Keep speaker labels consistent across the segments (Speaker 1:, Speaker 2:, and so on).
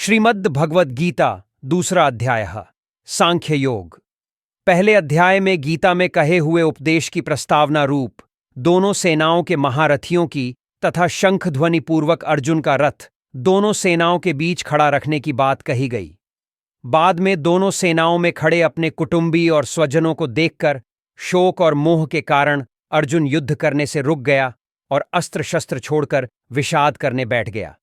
Speaker 1: श्रीमद् भगवद गीता दूसरा अध्याय सांख्य योग। पहले अध्याय में गीता में कहे हुए उपदेश की प्रस्तावना रूप दोनों सेनाओं के महारथियों की तथा शंख ध्वनि पूर्वक अर्जुन का रथ दोनों सेनाओं के बीच खड़ा रखने की बात कही गई। बाद में दोनों सेनाओं में खड़े अपने कुटुंबी और स्वजनों को देखकर शोक और मोह के कारण अर्जुन युद्ध करने से रुक गया और अस्त्र शस्त्र छोड़कर विषाद करने बैठ गया।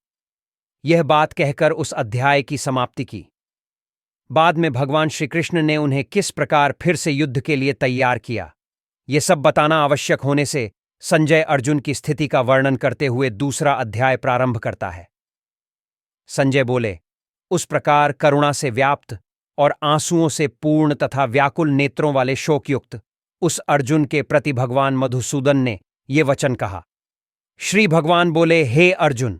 Speaker 1: यह बात कहकर उस अध्याय की समाप्ति की। बाद में भगवान श्री कृष्ण ने उन्हें किस प्रकार फिर से युद्ध के लिए तैयार किया, ये सब बताना आवश्यक होने से संजय अर्जुन की स्थिति का वर्णन करते हुए दूसरा अध्याय प्रारंभ करता है। संजय बोले, उस प्रकार करुणा से व्याप्त और आंसुओं से पूर्ण तथा व्याकुल नेत्रों वाले शोकयुक्त उस अर्जुन के प्रति भगवान मधुसूदन ने ये वचन कहा। श्री भगवान बोले, हे अर्जुन,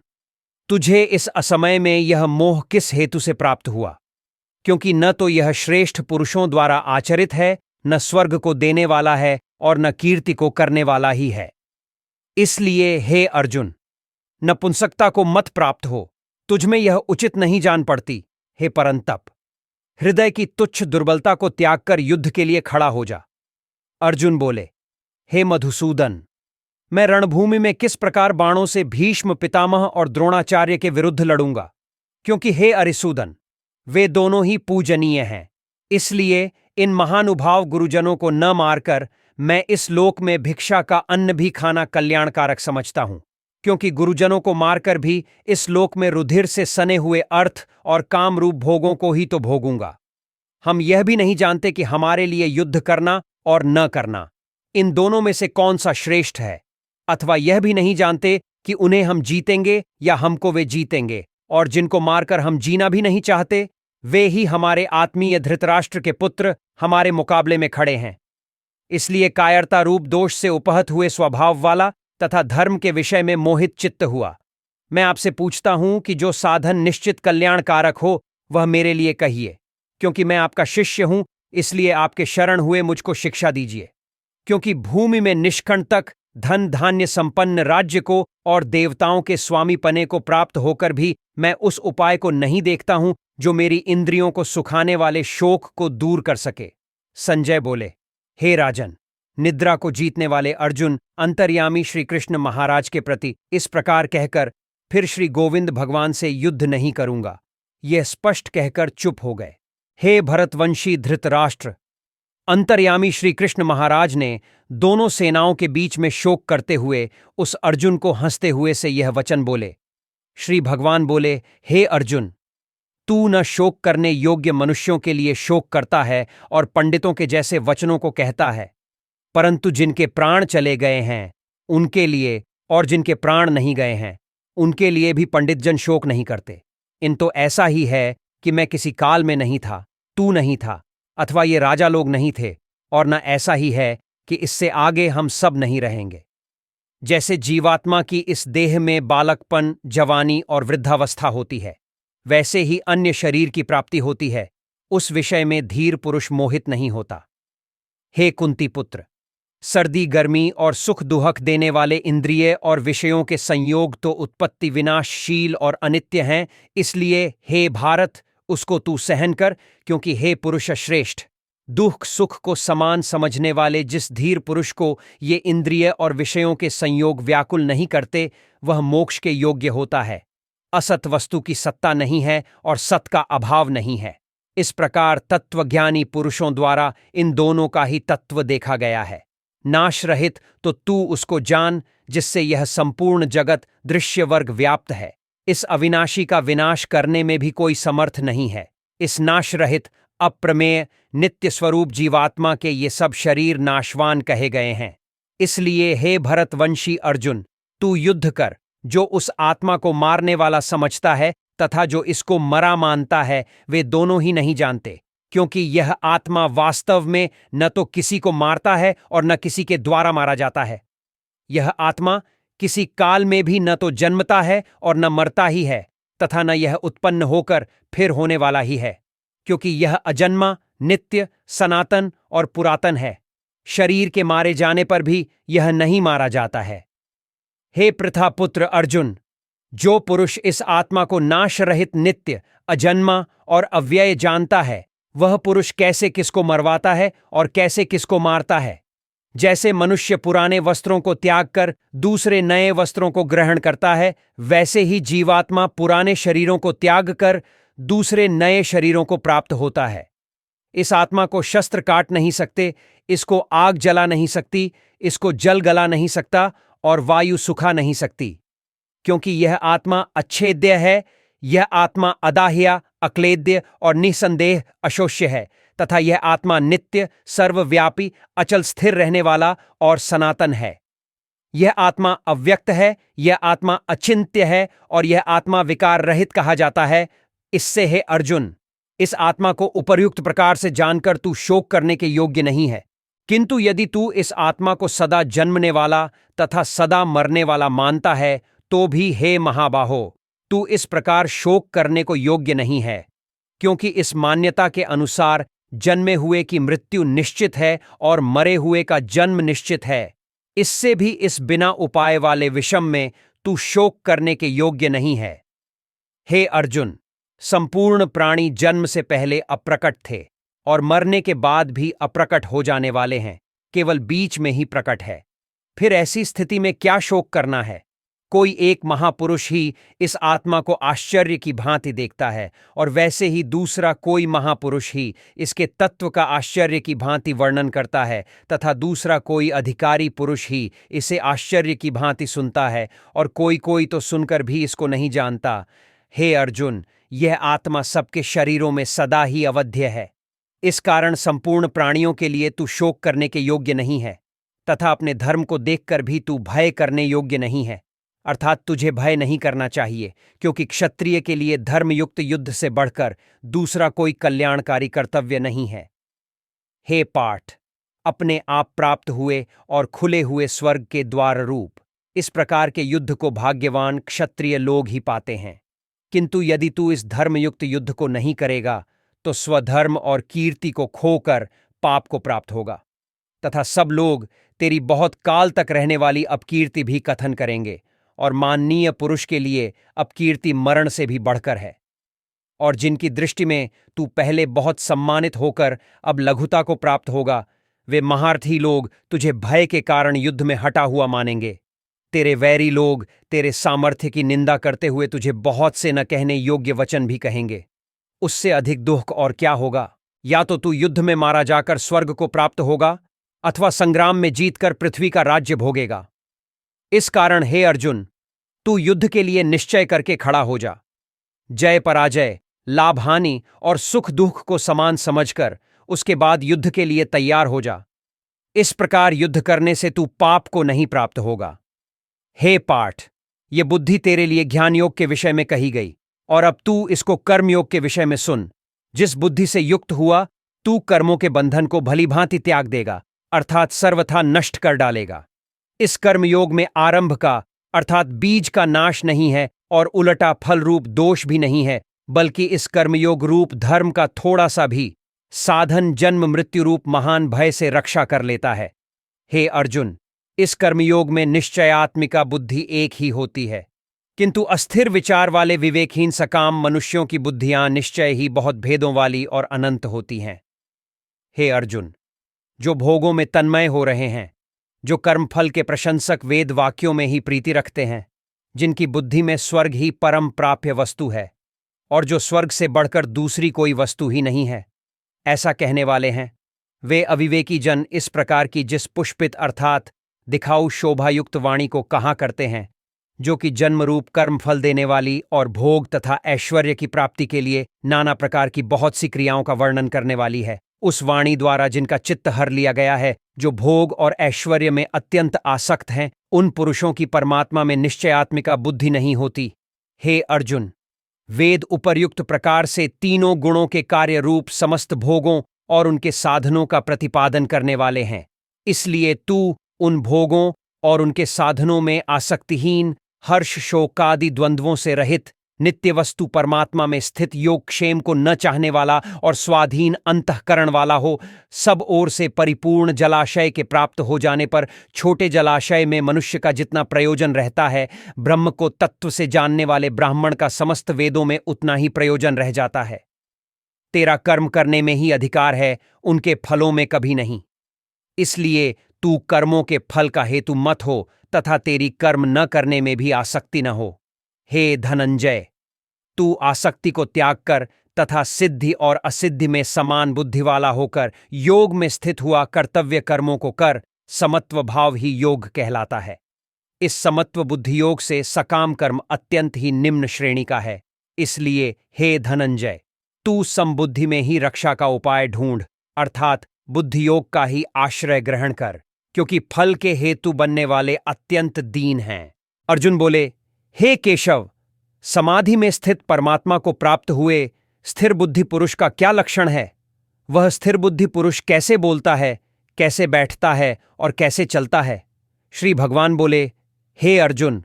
Speaker 1: तुझे इस असमय में यह मोह किस हेतु से प्राप्त हुआ? क्योंकि न तो यह श्रेष्ठ पुरुषों द्वारा आचरित है, न स्वर्ग को देने वाला है और न कीर्ति को करने वाला ही है। इसलिए हे अर्जुन, नपुंसकता को मत प्राप्त हो, तुझमें यह उचित नहीं जान पड़ती। हे परंतप, हृदय की तुच्छ दुर्बलता को त्याग कर युद्ध के लिए खड़ा हो जा। अर्जुन बोले, हे मधुसूदन, मैं रणभूमि में किस प्रकार बाणों से भीष्म पितामह और द्रोणाचार्य के विरुद्ध लड़ूंगा? क्योंकि हे अरिसूदन, वे दोनों ही पूजनीय हैं। इसलिए इन महानुभाव गुरुजनों को न मारकर मैं इस लोक में भिक्षा का अन्न भी खाना कल्याणकारक समझता हूं। क्योंकि गुरुजनों को मारकर भी इस लोक में रुधिर से सने हुए अर्थ और कामरूप भोगों को ही तो भोगूंगा। हम यह भी नहीं जानते कि हमारे लिए युद्ध करना और न करना, इन दोनों में से कौन सा श्रेष्ठ है, अथवा यह भी नहीं जानते कि उन्हें हम जीतेंगे या हमको वे जीतेंगे, और जिनको मारकर हम जीना भी नहीं चाहते, वे ही हमारे आत्मीय धृतराष्ट्र के पुत्र हमारे मुकाबले में खड़े हैं। इसलिए कायरता रूप दोष से उपहत हुए स्वभाव वाला तथा धर्म के विषय में मोहित चित्त हुआ मैं आपसे पूछता हूं कि जो साधन निश्चित कल्याणकारक हो वह मेरे लिए कहिए। क्योंकि मैं आपका शिष्य हूं, इसलिए आपके शरण हुए मुझको शिक्षा दीजिए। क्योंकि भूमि में निष्कंटक धन धान्य संपन्न राज्य को और देवताओं के स्वामी पने को प्राप्त होकर भी मैं उस उपाय को नहीं देखता हूं जो मेरी इंद्रियों को सुखाने वाले शोक को दूर कर सके। संजय बोले, हे राजन, निद्रा को जीतने वाले अर्जुन अंतर्यामी श्री कृष्ण महाराज के प्रति इस प्रकार कहकर फिर श्री गोविंद भगवान से युद्ध नहीं करूंगा, यह स्पष्ट कहकर चुप हो गए। हे भरतवंशी धृतराष्ट्र, अंतर्यामी श्री कृष्ण महाराज ने दोनों सेनाओं के बीच में शोक करते हुए उस अर्जुन को हंसते हुए से यह वचन बोले। श्री भगवान बोले, हे अर्जुन, तू न शोक करने योग्य मनुष्यों के लिए शोक करता है और पंडितों के जैसे वचनों को कहता है, परंतु जिनके प्राण चले गए हैं उनके लिए और जिनके प्राण नहीं गए हैं उनके लिए भी पंडितजन शोक नहीं करते। इन तो ऐसा ही है कि मैं किसी काल में नहीं था, तू नहीं था, अथवा ये राजा लोग नहीं थे, और न ऐसा ही है कि इससे आगे हम सब नहीं रहेंगे। जैसे जीवात्मा की इस देह में बालकपन, जवानी और वृद्धावस्था होती है, वैसे ही अन्य शरीर की प्राप्ति होती है, उस विषय में धीर पुरुष मोहित नहीं होता। हे कुंती पुत्र, सर्दी गर्मी और सुख दुहक देने वाले इंद्रिय और विषयों के संयोग तो उत्पत्ति विनाशशील और अनित्य हैं, इसलिए हे भारत, उसको तू सहन कर। क्योंकि हे पुरुष श्रेष्ठ, दुख सुख को समान समझने वाले जिस धीर पुरुष को ये इंद्रिय और विषयों के संयोग व्याकुल नहीं करते, वह मोक्ष के योग्य होता है। असत वस्तु की सत्ता नहीं है और सत का अभाव नहीं है। इस प्रकार तत्वज्ञानी पुरुषों द्वारा इन दोनों का ही तत्व देखा गया है। नाश रहित तो तू उसको जान जिससे यह संपूर्ण जगत दृश्य वर्ग व्याप्त है। इस अविनाशी का विनाश करने में भी कोई समर्थ नहीं है। इस नाश रहित अप्रमेय नित्य स्वरूप जीवात्मा के ये सब शरीर नाशवान कहे गए हैं। इसलिए हे भरतवंशी अर्जुन, तू युद्ध कर। जो उस आत्मा को मारने वाला समझता है तथा जो इसको मरा मानता है, वे दोनों ही नहीं जानते। क्योंकि यह आत्मा वास्तव में न तो किसी को मारता है और न किसी के द्वारा मारा जाता है। यह आत्मा किसी काल में भी न तो जन्मता है और न मरता ही है, तथा न यह उत्पन्न होकर फिर होने वाला ही है। क्योंकि यह अजन्मा, नित्य, सनातन और पुरातन है। शरीर के मारे जाने पर भी यह नहीं मारा जाता है। हे पृथा पुत्र अर्जुन, जो पुरुष इस आत्मा को नाश रहित नित्य, अजन्मा और अव्यय जानता है, वह पुरुष कैसे किसको मरवाता है और कैसे किसको मारता है। जैसे मनुष्य पुराने वस्त्रों को त्याग कर दूसरे नए वस्त्रों को ग्रहण करता है, वैसे ही जीवात्मा पुराने शरीरों को त्याग कर दूसरे नए शरीरों को प्राप्त होता है। इस आत्मा को शस्त्र काट नहीं सकते, इसको आग जला नहीं सकती, इसको जल गला नहीं सकता और वायु सुखा नहीं सकती, क्योंकि यह आत्मा अच्छेद्य है। यह आत्मा अदाह्य, अक्लेद्य और निसंदेह अशोष्य है तथा यह आत्मा नित्य, सर्वव्यापी, अचल स्थिर रहने वाला और सनातन है। यह आत्मा अव्यक्त है, यह आत्मा अचिंत्य है और यह आत्मा विकार रहित कहा जाता है। इससे हे अर्जुन, इस आत्मा को उपर्युक्त प्रकार से जानकर तू शोक करने के योग्य नहीं है। किंतु यदि तू इस आत्मा को सदा जन्मने वाला तथा सदा मरने वाला मानता है, तो भी हे महाबाहो, तू इस प्रकार शोक करने को योग्य नहीं है, क्योंकि इस मान्यता के अनुसार जन्मे हुए की मृत्यु निश्चित है और मरे हुए का जन्म निश्चित है। इससे भी इस बिना उपाय वाले विषम में तू शोक करने के योग्य नहीं है। हे अर्जुन, संपूर्ण प्राणी जन्म से पहले अप्रकट थे और मरने के बाद भी अप्रकट हो जाने वाले हैं, केवल बीच में ही प्रकट है। फिर ऐसी स्थिति में क्या शोक करना है? कोई एक महापुरुष ही इस आत्मा को आश्चर्य की भांति देखता है और वैसे ही दूसरा कोई महापुरुष ही इसके तत्व का आश्चर्य की भांति वर्णन करता है तथा दूसरा कोई अधिकारी पुरुष ही इसे आश्चर्य की भांति सुनता है और कोई कोई तो सुनकर भी इसको नहीं जानता। हे अर्जुन, यह आत्मा सबके शरीरों में सदा ही अवध्य है। इस कारण संपूर्ण प्राणियों के लिए तू शोक करने के योग्य नहीं है तथा अपने धर्म को देखकर भी तू भय करने योग्य नहीं है। अर्थात तुझे भय नहीं करना चाहिए, क्योंकि क्षत्रिय के लिए धर्मयुक्त युद्ध से बढ़कर दूसरा कोई कल्याणकारी कर्तव्य नहीं है। हे पाठ, अपने आप प्राप्त हुए और खुले हुए स्वर्ग के द्वार रूप इस प्रकार के युद्ध को भाग्यवान क्षत्रिय लोग ही पाते हैं। किंतु यदि तू इस धर्मयुक्त युद्ध को नहीं करेगा तो स्वधर्म और कीर्ति को खोकर पाप को प्राप्त होगा तथा सब लोग तेरी बहुत काल तक रहने वाली अपकीर्ति भी कथन करेंगे और माननीय पुरुष के लिए अपकीर्ति मरण से भी बढ़कर है। और जिनकी दृष्टि में तू पहले बहुत सम्मानित होकर अब लघुता को प्राप्त होगा, वे महारथी लोग तुझे भय के कारण युद्ध में हटा हुआ मानेंगे। तेरे वैरी लोग तेरे सामर्थ्य की निंदा करते हुए तुझे बहुत से न कहने योग्य वचन भी कहेंगे। उससे अधिक दुख और क्या होगा? या तो तू युद्ध में मारा जाकर स्वर्ग को प्राप्त होगा अथवा संग्राम में जीतकर पृथ्वी का राज्य भोगेगा। इस कारण हे अर्जुन, तू युद्ध के लिए निश्चय करके खड़ा हो जा। जय पराजय, लाभ हानि और सुख दुख को समान समझकर उसके बाद युद्ध के लिए तैयार हो जा। इस प्रकार युद्ध करने से तू पाप को नहीं प्राप्त होगा। हे पाठ, ये बुद्धि तेरे लिए ज्ञान योग के विषय में कही गई और अब तू इसको कर्म योग के विषय में सुन। जिस बुद्धि से युक्त हुआ, तू कर्मों के बंधन को भलीभांति त्याग देगा, अर्थात सर्वथा नष्ट कर डालेगा। इस कर्मयोग में आरंभ का अर्थात बीज का नाश नहीं है और उलटा फल रूप दोष भी नहीं है, बल्कि इस कर्मयोग रूप धर्म का थोड़ा सा भी साधन जन्म मृत्यु रूप महान भय से रक्षा कर लेता है। हे अर्जुन, इस कर्मयोग में निश्चयात्मिका बुद्धि एक ही होती है, किंतु अस्थिर विचार वाले विवेकहीन सकाम मनुष्यों की बुद्धियां निश्चय ही बहुत भेदों वाली और अनंत होती हैं। हे अर्जुन, जो भोगों में तन्मय हो रहे हैं, जो कर्मफल के प्रशंसक वेद वाक्यों में ही प्रीति रखते हैं, जिनकी बुद्धि में स्वर्ग ही परम प्राप्य वस्तु है और जो स्वर्ग से बढ़कर दूसरी कोई वस्तु ही नहीं है, ऐसा कहने वाले हैं, वे अविवेकी जन इस प्रकार की जिस पुष्पित अर्थात दिखाऊ शोभायुक्त वाणी को कहा करते हैं, जो कि जन्मरूप कर्मफल देने वाली और भोग तथा ऐश्वर्य की प्राप्ति के लिए नाना प्रकार की बहुत सी क्रियाओं का वर्णन करने वाली है, उस वाणी द्वारा जिनका चित्त हर लिया गया है, जो भोग और ऐश्वर्य में अत्यंत आसक्त हैं, उन पुरुषों की परमात्मा में निश्चयात्मिका बुद्धि नहीं होती। हे अर्जुन, वेद उपर्युक्त प्रकार से तीनों गुणों के कार्य रूप समस्त भोगों और उनके साधनों का प्रतिपादन करने वाले हैं। इसलिए तू उन भोगों और उनके साधनों में आसक्तिहीन, हर्ष शोकादि द्वंद्वों से रहित, नित्य वस्तु परमात्मा में स्थित योगक्षेम को न चाहने वाला और स्वाधीन अंतःकरण वाला हो, सब ओर से परिपूर्ण जलाशय के प्राप्त हो जाने पर छोटे जलाशय में मनुष्य का जितना प्रयोजन रहता है, ब्रह्म को तत्व से जानने वाले ब्राह्मण का समस्त वेदों में उतना ही प्रयोजन रह जाता है। तेरा कर्म करने में ही अधिकार है, उनके फलों में कभी नहीं। इसलिए तू कर्मों के फल का हेतु मत हो तथा तेरी कर्म न करने में भी आसक्ति न हो। हे धनंजय, तू आसक्ति को त्याग कर तथा सिद्धि और असिद्धि में समान बुद्धि वाला होकर योग में स्थित हुआ कर्तव्य कर्मों को कर। समत्व भाव ही योग कहलाता है। इस समत्व बुद्धि योग से सकाम कर्म अत्यंत ही निम्न श्रेणी का है। इसलिए हे धनंजय, तू समबुद्धि में ही रक्षा का उपाय ढूंढ, अर्थात बुद्धि योग का ही आश्रय ग्रहण कर, क्योंकि फल के हेतु बनने वाले अत्यंत दीन हैं। अर्जुन बोले, हे केशव, समाधि में स्थित परमात्मा को प्राप्त हुए स्थिर बुद्धि पुरुष का क्या लक्षण है? वह स्थिर बुद्धि पुरुष कैसे बोलता है, कैसे बैठता है और कैसे चलता है? श्री भगवान बोले, हे अर्जुन,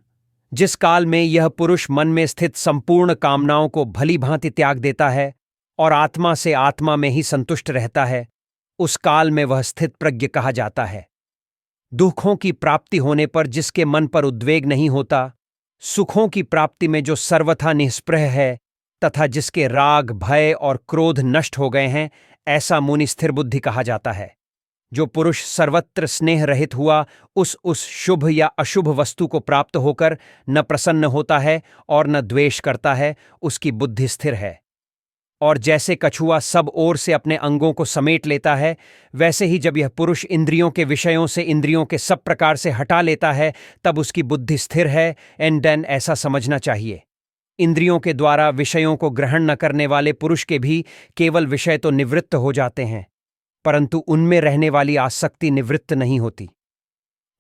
Speaker 1: जिस काल में यह पुरुष मन में स्थित संपूर्ण कामनाओं को भली भांति त्याग देता है और आत्मा से आत्मा में ही संतुष्ट रहता है, उस काल में वह स्थित प्रज्ञ कहा जाता है। दुखों की प्राप्ति होने पर जिसके मन पर उद्वेग नहीं होता, सुखों की प्राप्ति में जो सर्वथा निष्प्रह है तथा जिसके राग, भय और क्रोध नष्ट हो गए हैं, ऐसा मुनि स्थिर बुद्धि कहा जाता है। जो पुरुष सर्वत्र स्नेह रहित हुआ उस शुभ या अशुभ वस्तु को प्राप्त होकर न प्रसन्न होता है और न द्वेष करता है, उसकी बुद्धि स्थिर है। और जैसे कछुआ सब ओर से अपने अंगों को समेट लेता है, वैसे ही जब यह पुरुष इंद्रियों के विषयों से इंद्रियों के सब प्रकार से हटा लेता है, तब उसकी बुद्धि स्थिर है। एंड देन ऐसा समझना चाहिए। इंद्रियों के द्वारा विषयों को ग्रहण न करने वाले पुरुष के भी केवल विषय तो निवृत्त हो जाते हैं, परंतु उनमें रहने वाली आसक्ति निवृत्त नहीं होती।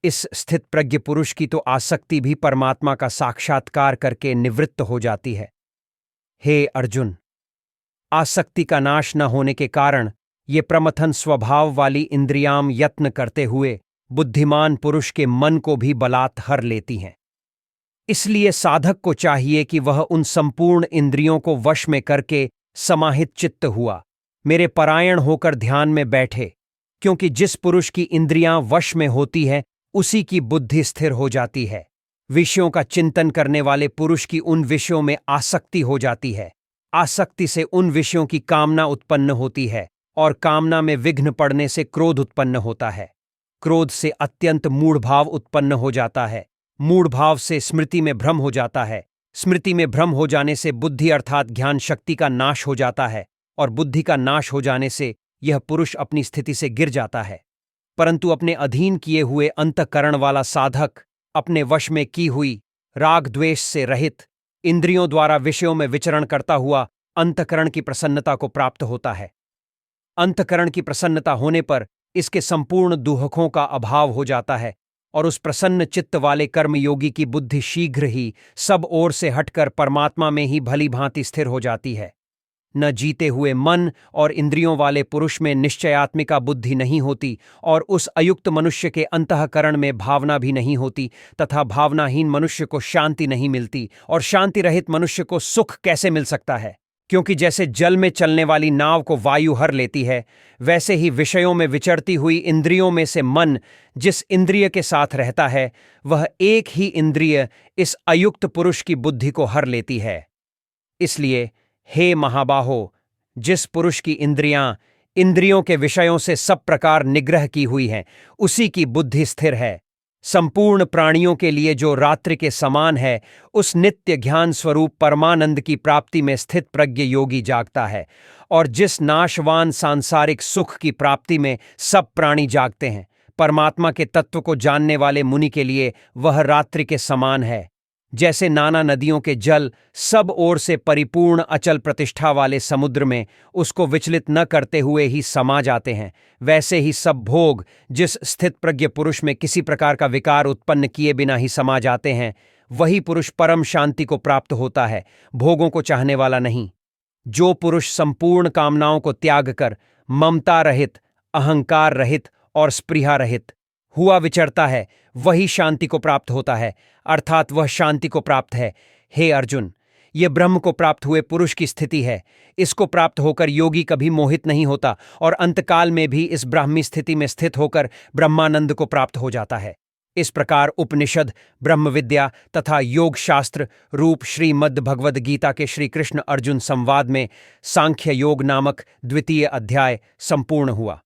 Speaker 1: इस स्थित प्रज्ञ पुरुष की तो आसक्ति भी परमात्मा का साक्षात्कार करके निवृत्त हो जाती है। हे अर्जुन, आसक्ति का नाश न होने के कारण ये प्रमथन स्वभाव वाली इंद्रियां यत्न करते हुए बुद्धिमान पुरुष के मन को भी बलात् हर लेती हैं। इसलिए साधक को चाहिए कि वह उन संपूर्ण इंद्रियों को वश में करके समाहित चित्त हुआ मेरे परायण होकर ध्यान में बैठे, क्योंकि जिस पुरुष की इंद्रियां वश में होती है उसी की बुद्धि स्थिर हो जाती है। विषयों का चिंतन करने वाले पुरुष की उन विषयों में आसक्ति हो जाती है। आसक्ति से उन विषयों की कामना उत्पन्न होती है और कामना में विघ्न पड़ने से क्रोध उत्पन्न होता है। क्रोध से अत्यंत मूढ़ भाव उत्पन्न हो जाता है। मूढ़ भाव से स्मृति में भ्रम हो जाता है। स्मृति में भ्रम हो जाने से बुद्धि अर्थात ज्ञान शक्ति का नाश हो जाता है और बुद्धि का नाश हो जाने से यह पुरुष अपनी स्थिति से गिर जाता है। परंतु अपने अधीन किए हुए अंतःकरण वाला साधक अपने वश में की हुई राग द्वेष से रहित इंद्रियों द्वारा विषयों में विचरण करता हुआ अंतःकरण की प्रसन्नता को प्राप्त होता है। अंतःकरण की प्रसन्नता होने पर इसके संपूर्ण दुहकों का अभाव हो जाता है और उस प्रसन्न चित्त वाले कर्मयोगी की बुद्धि शीघ्र ही सब ओर से हटकर परमात्मा में ही भली भांति स्थिर हो जाती है। न जीते हुए मन और इंद्रियों वाले पुरुष में निश्चयात्मिका बुद्धि नहीं होती और उस अयुक्त मनुष्य के अंतःकरण में भावना भी नहीं होती तथा भावनाहीन मनुष्य को शांति नहीं मिलती। और शांति रहित मनुष्य को सुख कैसे मिल सकता है? क्योंकि जैसे जल में चलने वाली नाव को वायु हर लेती है, वैसे ही विषयों में विचरती हुई इंद्रियों में से मन जिस इंद्रिय के साथ रहता है, वह एक ही इंद्रिय इस अयुक्त पुरुष की बुद्धि को हर लेती है। इसलिए हे महाबाहो, जिस पुरुष की इंद्रियों के विषयों से सब प्रकार निग्रह की हुई हैं, उसी की बुद्धि स्थिर है। संपूर्ण प्राणियों के लिए जो रात्रि के समान है, उस नित्य ज्ञान स्वरूप परमानंद की प्राप्ति में स्थित प्रज्ञ योगी जागता है। और जिस नाशवान सांसारिक सुख की प्राप्ति में सब प्राणी जागते हैं, परमात्मा के तत्व को जानने वाले मुनि के लिए वह रात्रि के समान है। जैसे नाना नदियों के जल सब ओर से परिपूर्ण अचल प्रतिष्ठा वाले समुद्र में उसको विचलित न करते हुए ही समा जाते हैं, वैसे ही सब भोग जिस स्थित प्रज्ञ पुरुष में किसी प्रकार का विकार उत्पन्न किए बिना ही समा जाते हैं, वही पुरुष परम शांति को प्राप्त होता है, भोगों को चाहने वाला नहीं। जो पुरुष संपूर्ण कामनाओं को त्याग कर ममता रहित, अहंकार रहित और स्पृहा रहित हुआ विचरता है, वही शांति को प्राप्त होता है, अर्थात वह शांति को प्राप्त है। हे अर्जुन, ये ब्रह्म को प्राप्त हुए पुरुष की स्थिति है। इसको प्राप्त होकर योगी कभी मोहित नहीं होता और अंतकाल में भी इस ब्राह्मी स्थिति में स्थित होकर ब्रह्मानंद को प्राप्त हो जाता है। इस प्रकार उपनिषद, ब्रह्म विद्या तथा योग शास्त्र रूप श्रीमद् भगवद गीता के श्री कृष्ण अर्जुन संवाद में सांख्य योग नामक द्वितीय अध्याय संपूर्ण हुआ।